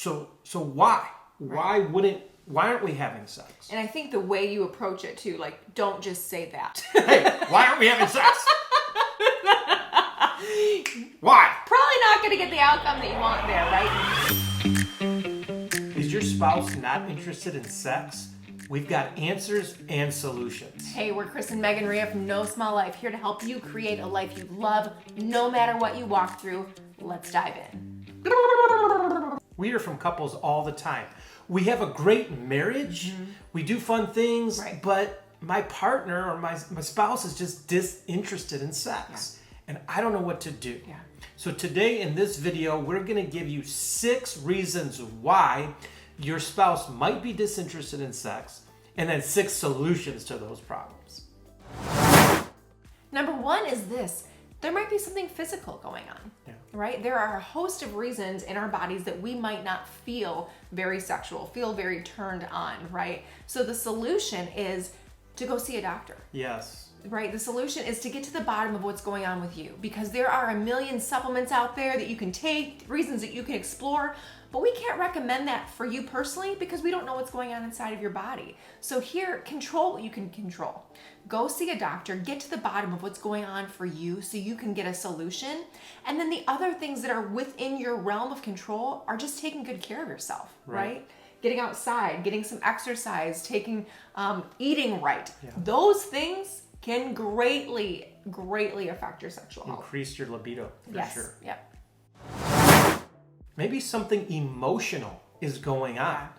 So why? Right. Why aren't we having sex? And I think the way you approach it too, like, don't just say that. Hey, why aren't we having sex? Why? Probably not going to get the outcome that you want there, right? Is your spouse not interested in sex? We've got answers and solutions. Hey, we're Chris and Megan Rhea from No Small Life, here to help you create a life you love, no matter what you walk through. Let's dive in. We hear from couples all the time. We have a great marriage, we do fun things, but my partner or my spouse is just disinterested in sex. And I don't know what to do. Yeah. So today in this video, we're gonna give you 6 reasons why your spouse might be disinterested in sex, and then 6 solutions to those problems. Number 1 is this. There might be something physical going on, right? There are a host of reasons in our bodies that we might not feel very sexual, feel very turned on, right? So the solution is to go see a doctor. Yes. Right? The solution is to get to the bottom of what's going on with you, because there are a million supplements out there that you can take, reasons that you can explore, but we can't recommend that for you personally because we don't know what's going on inside of your body. So here, control what you can control. Go see a doctor, get to the bottom of what's going on for you so you can get a solution. And then the other things that are within your realm of control are just taking good care of yourself, right? Getting outside, getting some exercise, eating right. Yeah. Those things can greatly affect your sexual health. Increase your libido, for sure. Yep. Maybe something emotional is going on.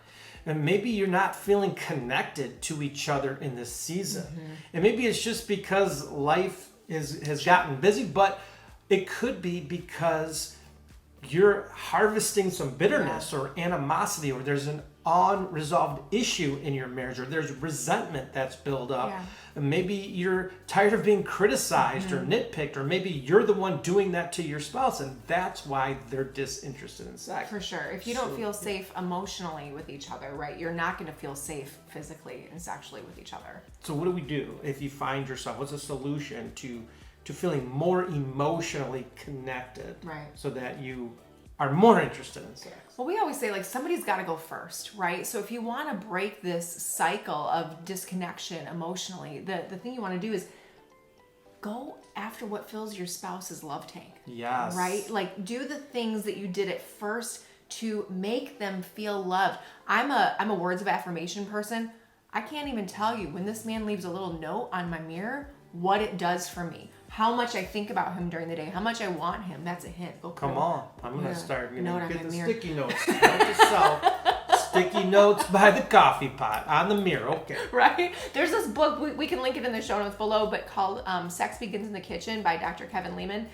And maybe you're not feeling connected to each other in this season. And maybe it's just because life has gotten busy, but it could be because you're harvesting some bitterness or animosity, or there's an unresolved issue in your marriage, or there's resentment that's built up. And maybe you're tired of being criticized or nitpicked, or maybe you're the one doing that to your spouse, and that's why they're disinterested in sex. For sure. If you don't feel safe emotionally with each other, right, you're not going to feel safe physically and sexually with each other. So what do we do if you find yourself? What's a solution to feeling more emotionally connected, so that you are more interested in sex? Well, we always say, like, somebody's got to go first, right? So if you want to break this cycle of disconnection emotionally, the thing you want to do is go after what fills your spouse's love tank. Yes. Right? Like, do the things that you did at first to make them feel loved. I'm a words of affirmation person. I can't even tell you, when this man leaves a little note on my mirror, what it does for me. How much I think about him during the day, how much I want him. That's a hint. Come on. I'm going to start getting the mirror. sticky notes. Note to self. Sticky notes by the coffee pot on the mirror. Okay. Right? There's this book, we can link it in the show notes below, but called Sex Begins in the Kitchen by Dr. Kevin Leman.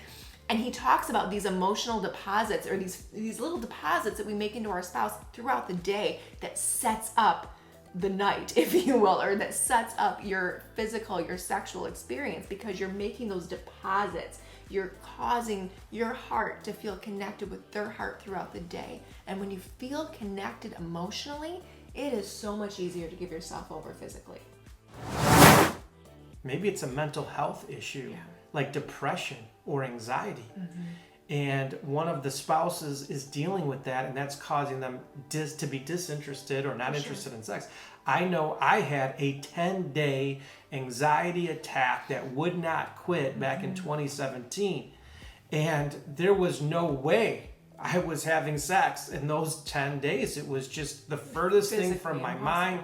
And he talks about these emotional deposits, or these little deposits that we make into our spouse throughout the day that sets up the night, if you will, or that sets up your physical, your sexual experience, because you're making those deposits. You're causing your heart to feel connected with their heart throughout the day. And when you feel connected emotionally, it is so much easier to give yourself over physically. Maybe it's a mental health issue, like depression or anxiety. And one of the spouses is dealing with that, and that's causing them to be disinterested or not interested in sex. I know I had a 10-day anxiety attack that would not quit back in 2017. And there was no way I was having sex in those 10 days. It was just the furthest thing from my mind.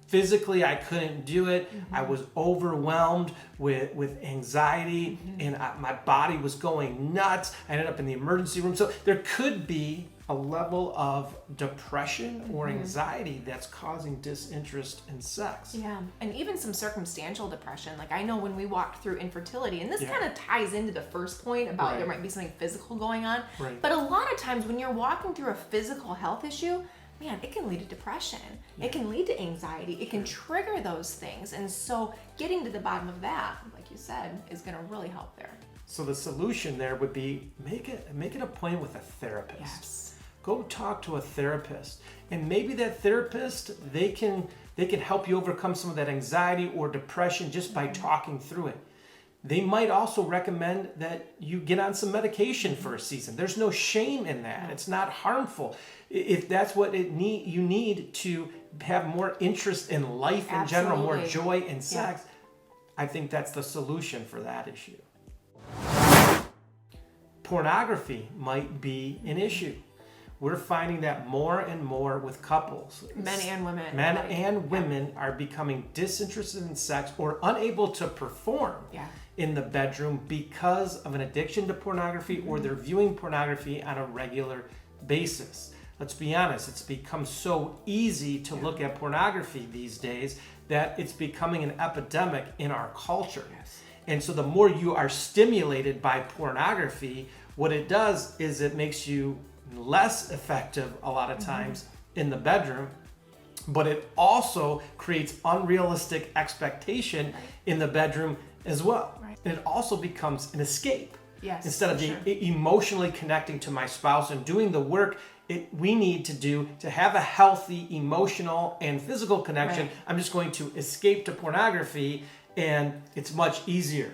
Physically, I couldn't do it. I was overwhelmed with anxiety, and my body was going nuts. I ended up in the emergency room. So there could be a level of depression or anxiety that's causing disinterest in sex. Yeah, and even some circumstantial depression. Like, I know when we walked through infertility, and this kind of ties into the first point about there might be something physical going on. But a lot of times when you're walking through a physical health issue, man, it can lead to depression. It can lead to anxiety. It can trigger those things. And so getting to the bottom of that, like you said, is going to really help there. So the solution there would be make it a point with a therapist. Yes. Go talk to a therapist. And maybe that therapist, they can help you overcome some of that anxiety or depression just by talking through it. They might also recommend that you get on some medication for a season. There's no shame in that. It's not harmful. If that's what you need to have more interest in life in general, more joy in sex, I think that's the solution for that issue. Pornography might be an issue. We're finding that more and more with couples. Men and women. Men and women are becoming disinterested in sex or unable to perform in the bedroom because of an addiction to pornography or they're viewing pornography on a regular basis. Let's be honest, it's become so easy to look at pornography these days that it's becoming an epidemic in our culture. Yes. And so the more you are stimulated by pornography, what it does is it makes you less effective a lot of times in the bedroom, but it also creates unrealistic expectation in the bedroom as well. Right. And it also becomes an escape. Yes, instead of emotionally connecting to my spouse and doing the work we need to do to have a healthy emotional and physical connection, I'm just going to escape to pornography, and it's much easier.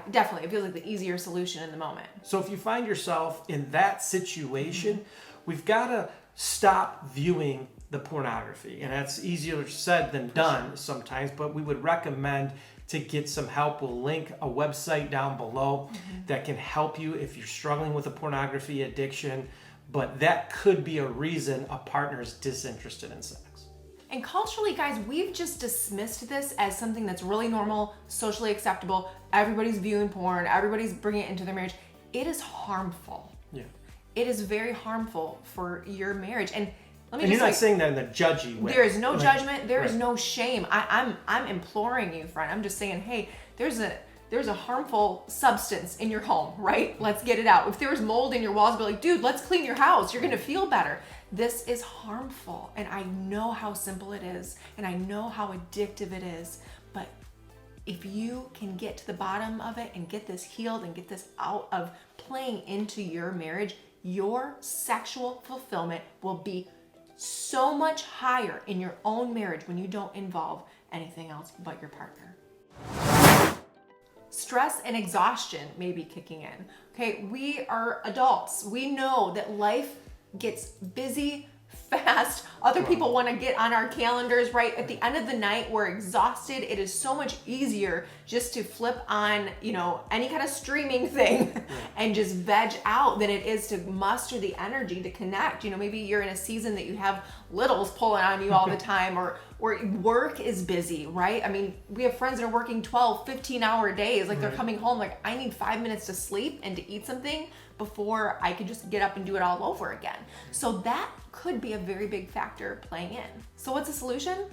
Definitely. It feels like the easier solution in the moment. So if you find yourself in that situation, we've got to stop viewing the pornography. And that's easier said than done sometimes, but we would recommend to get some help. We'll link a website down below that can help you if you're struggling with a pornography addiction, but that could be a reason a partner is disinterested in sex. And culturally, guys, we've just dismissed this as something that's really normal, socially acceptable. Everybody's viewing porn. Everybody's bringing it into their marriage. It is harmful. Yeah. It is very harmful for your marriage. And you're not saying that in a judgy way. There is no judgment. There is no shame. I'm imploring you, friend. I'm just saying, hey, there's a harmful substance in your home, right? Let's get it out. If there was mold in your walls, be like, dude, let's clean your house. You're gonna feel better. This is harmful, and I know how simple it is, and I know how addictive it is, but if you can get to the bottom of it and get this healed and get this out of playing into your marriage, your sexual fulfillment will be so much higher in your own marriage when you don't involve anything else but your partner. Stress and exhaustion may be kicking in. Okay, we are adults. We know that life gets busy fast. Other people want to get on our calendars, right? At the end of the night, we're exhausted. It is so much easier just to flip on, any kind of streaming thing and just veg out than it is to muster the energy to connect. Maybe you're in a season that you have littles pulling on you all the time, or work is busy, right? I mean, we have friends that are working 12, 15-hour days. Like they're coming home like, I need 5 minutes to sleep and to eat something before I could just get up and do it all over again. So that could be a very big factor playing in. So what's the solution?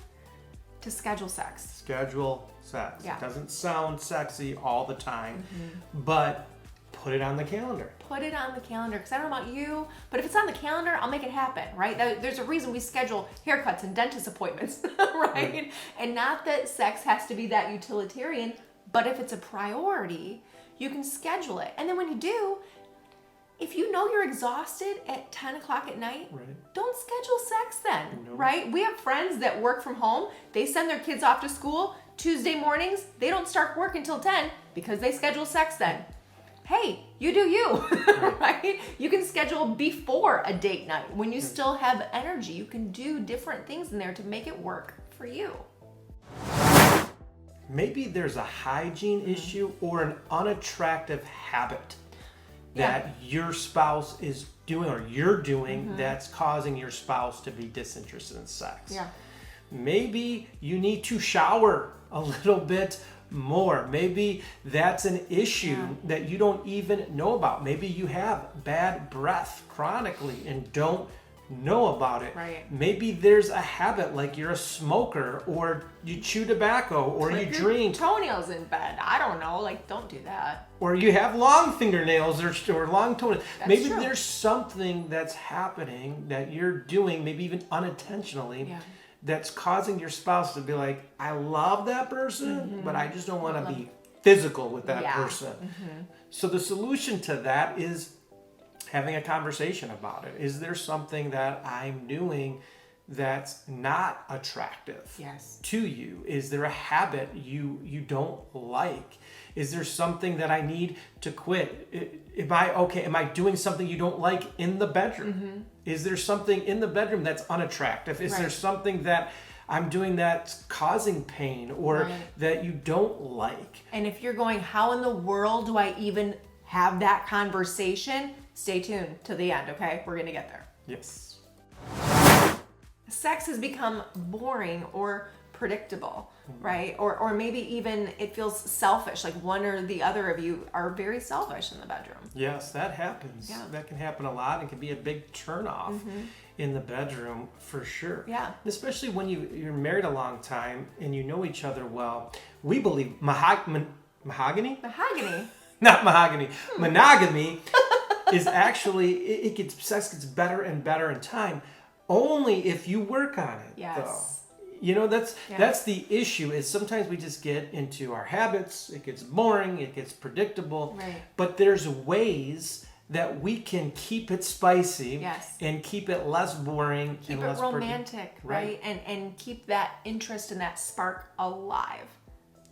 To schedule sex. Schedule sex. Yeah. It doesn't sound sexy all the time, but put it on the calendar. Put it on the calendar, because I don't know about you, but if it's on the calendar, I'll make it happen, right? There's a reason we schedule haircuts and dentist appointments, right? And not that sex has to be that utilitarian, but if it's a priority, you can schedule it. And then when you do, if you know you're exhausted at 10 o'clock at night, don't schedule sex then, right? We have friends that work from home. They send their kids off to school Tuesday mornings. They don't start work until 10 because they schedule sex then. Hey, you do you, right? You can schedule before a date night when you still have energy. You can do different things in there to make it work for you. Maybe there's a hygiene issue or an unattractive habit that your spouse is doing or you're doing that's causing your spouse to be disinterested in sex. Yeah. Maybe you need to shower a little bit more. Maybe that's an issue that you don't even know about. Maybe you have bad breath chronically and don't know about it. Right. Maybe there's a habit like you're a smoker or you chew tobacco or you drink. Toenails in bed. I don't know. Don't do that. Or you have long fingernails or long toenails. Maybe true. there's something that's happening that you're doing, maybe even unintentionally, that's causing your spouse to be like, I love that person, but I just don't want to be physical with that person. So the solution to that is having a conversation about it. Is there something that I'm doing that's not attractive Yes. to you? Is there a habit you don't like? Is there something that I need to quit? Am I doing something you don't like in the bedroom? Is there something in the bedroom that's unattractive? Is there something that I'm doing that's causing pain or that you don't like? And if you're going, how in the world do I even have that conversation? Stay tuned to the end, okay? We're gonna get there. Yes. Sex has become boring or predictable, right? Or maybe even it feels selfish, like one or the other of you are very selfish in the bedroom. Yes, that happens. Yeah. That can happen a lot and can be a big turnoff in the bedroom for sure. Yeah. Especially when you're married a long time and you know each other well. We believe mahogany? Mahogany. Not mahogany. Monogamy is actually, sex gets better and better in time only if you work on it. Yes. Though. That's the issue is sometimes we just get into our habits. It gets boring. It gets predictable. Right. But there's ways that we can keep it spicy and keep it less boring keep and it less romantic, right? And keep that interest and that spark alive.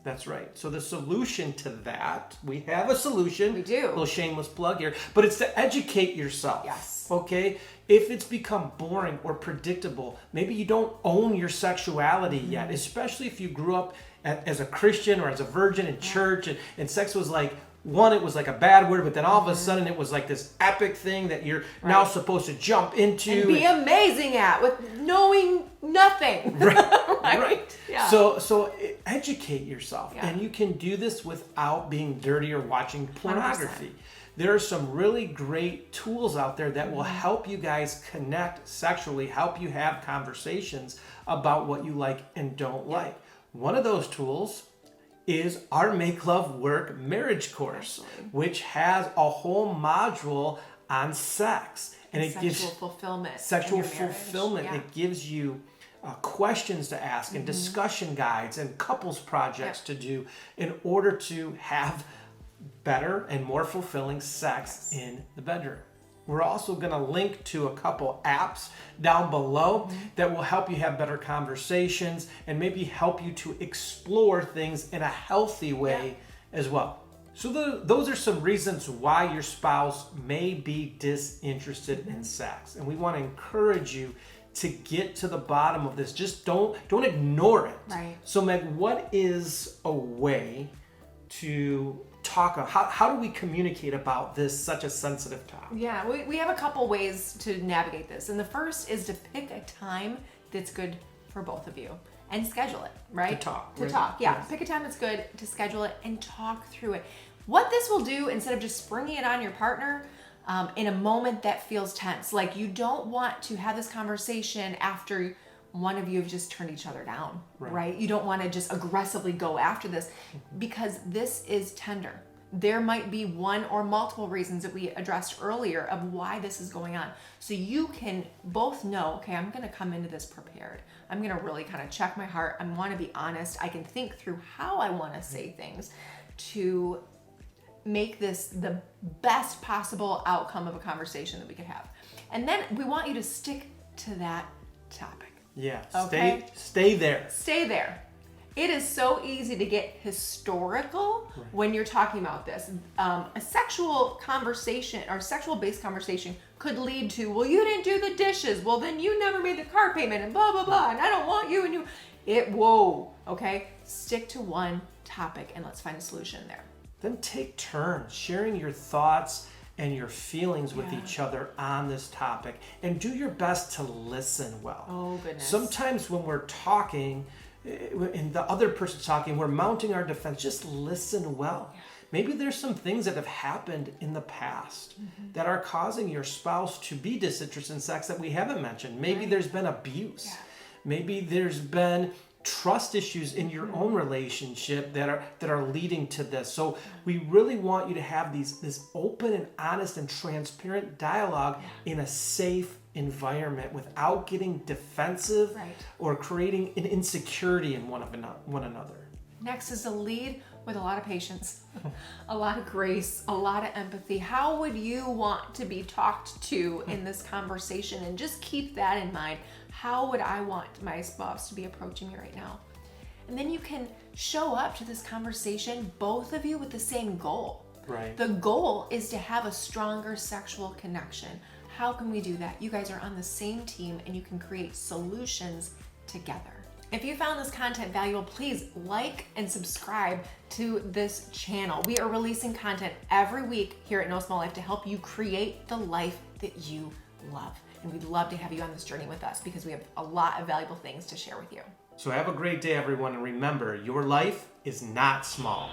That's right. So the solution to that, we have a solution. We do. A little shameless plug here, but it's to educate yourself. Yes. Okay? If it's become boring or predictable, maybe you don't own your sexuality yet, especially if you grew up as a Christian or as a virgin in church and sex was like, it was like a bad word, but then all of a sudden it was like this epic thing that you're now supposed to jump into. And be amazing at with knowing nothing. Right. Yeah. So educate yourself. Yeah. And you can do this without being dirty or watching pornography. 100%. There are some really great tools out there that will help you guys connect sexually, help you have conversations about what you like and don't like. One of those tools is our Make Love Work marriage course, which has a whole module on sex. And it gives fulfillment. Sexual fulfillment. Yeah. It gives you questions to ask and discussion guides and couples projects to do in order to have better and more fulfilling sex in the bedroom. We're also going to link to a couple apps down below that will help you have better conversations and maybe help you to explore things in a healthy way as well. So those are some reasons why your spouse may be disinterested in sex. And we want to encourage you to get to the bottom of this. Just don't ignore it. Right. So Meg, what is a way to talk, how do we communicate about this such a sensitive topic? Yeah, we have a couple ways to navigate this. And the first is to pick a time that's good for both of you and schedule it, right? To talk, yeah. Yes. Pick a time that's good to schedule it and talk through it. What this will do, instead of just springing it on your partner in a moment that feels tense, like you don't want to have this conversation after one of you have just turned each other down, right? You don't want to just aggressively go after this because this is tender. There might be one or multiple reasons that we addressed earlier of why this is going on. So you can both know, okay, I'm going to come into this prepared. I'm going to really kind of check my heart. I want to be honest. I can think through how I want to say things to make this the best possible outcome of a conversation that we could have. And then we want you to stick to that topic. Yeah, okay? Stay there. Stay there. It is so easy to get historical when you're talking about this. A sexual conversation or sexual-based conversation could lead to, well, you didn't do the dishes. Well, then you never made the car payment and blah, blah, blah. And I don't want you and you. Okay? Stick to one topic and let's find a solution there. Then take turns sharing your thoughts and your feelings with each other on this topic, and do your best to listen well. Oh, goodness. Sometimes when we're talking and the other person's talking, we're mounting our defense. Just listen well. Yeah. Maybe there's some things that have happened in the past that are causing your spouse to be disinterested in sex that we haven't mentioned. Maybe there's been abuse. Yeah. Maybe there's been trust issues in your own relationship that are leading to this. So we really want you to have this open and honest and transparent dialogue in a safe environment without getting defensive or creating an insecurity in one another. Next is to lead with a lot of patience, a lot of grace, a lot of empathy. How would you want to be talked to in this conversation? And just keep that in mind. How would I want my spouse to be approaching me right now? And then you can show up to this conversation, both of you with the same goal. Right. The goal is to have a stronger sexual connection. How can we do that? You guys are on the same team and you can create solutions together. If you found this content valuable, please like and subscribe to this channel. We are releasing content every week here at No Small Life to help you create the life that you love. And we'd love to have you on this journey with us because we have a lot of valuable things to share with you. So have a great day, everyone, and remember, your life is not small.